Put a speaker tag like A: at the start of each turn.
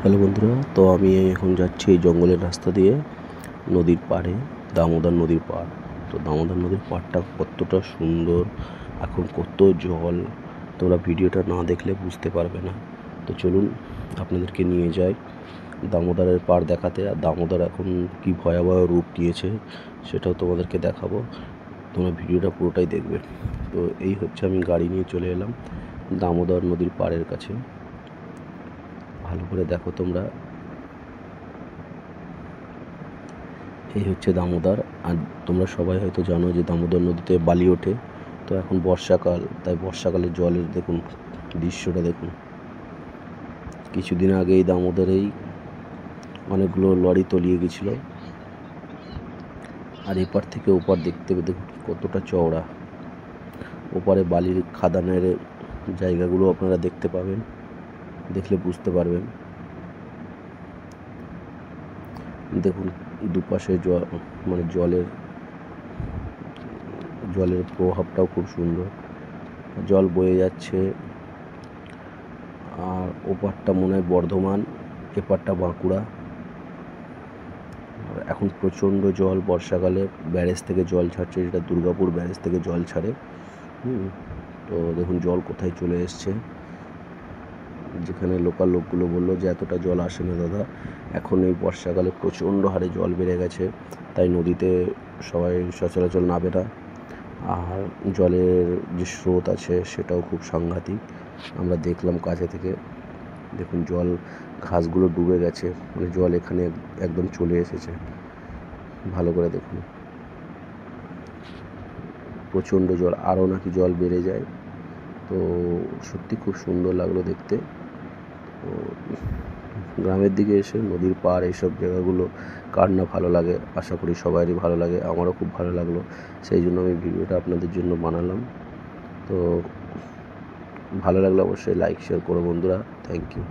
A: Hello বন্ধুরা, তো আমি এখন যাচ্ছি এই জঙ্গলের রাস্তা দিয়ে নদীর পাড়ে, দামোদর নদীর পাড়। তো দামোদর নদীর পাড়টা কতটা সুন্দর, এখন কত জল, তোমরা ভিডিওটা না দেখলে বুঝতে পারবে না। তো চলুন আপনাদেরকে নিয়ে যাই দামোদরের পাড় দেখাতে। আর দামোদর এখন কি ভয়াবহ রূপ নিয়েছে সেটাও তোমাদেরকে দেখাবো, তোমরা ভিডিওটা পুরোটাই দেখবে। তো এই হচ্ছে, আমি গাড়ি নিয়ে চলে এলাম দামোদর নদীর পাড়ের কাছে। ভালো করে দেখো তোমরা, এই হচ্ছে দামোদর। আর তোমরা সবাই হয়তো জানো যে দামোদর নদীতে বালি ওঠে। তো এখন বর্ষাকাল, তাই বর্ষাকালের জলের দেখুন দৃশ্যটা দেখুন। কিছুদিন আগেই দামোদরেই অনেকগুলো লরি তলিয়ে গেছিল। আর এপার থেকে ওপার দেখতে দেখুন কতটা চওড়া। ওপারে বালির খাদানের জায়গাগুলো আপনারা দেখতে পাবেন, দেখলে বুঝতে পারবেন। দেখুন দুপাশে মানে জলের প্রভাবটাও খুব সুন্দর, জল বয়ে যাচ্ছে। আর ওপারটা মনে হয় বর্ধমান, এপারটা বাঁকুড়া। এখন প্রচণ্ড জল, বর্ষাকালে ব্যারেজ থেকে জল ছাড়ছে, যেটা দুর্গাপুর ব্যারেজ থেকে জল ছাড়ে। তো দেখুন জল কোথায় চলে এসছে। যেখানে লোকাল লোকগুলো বললো যে এতটা জল আসে না দাদা, এখন এই বর্ষাকালে প্রচণ্ড হারে জল বেড়ে গেছে, তাই নদীতে সবাই সচরাচর নামে না। আর জলের যে স্রোত আছে সেটাও খুব সাংঘাতিক, আমরা দেখলাম কাছে থেকে। দেখুন জল, ঘাসগুলো ডুবে গেছে, মানে জল এখানে একদম চলে এসেছে। ভালো করে দেখুন, প্রচণ্ড জল, আরও নাকি জল বেড়ে যায়। তো সত্যি খুব সুন্দর লাগলো দেখতে। তো গ্রামের দিকে এসে নদীর পাড় এইসব জায়গাগুলো কার না ভালো লাগে, আশা করি সবারই ভালো লাগে, আমারও খুব ভালো লাগলো। সেই জন্য আমি ভিডিওটা আপনাদের জন্য বানালাম। তো ভালো লাগলে অবশ্যই লাইক শেয়ার করো বন্ধুরা। Thank you.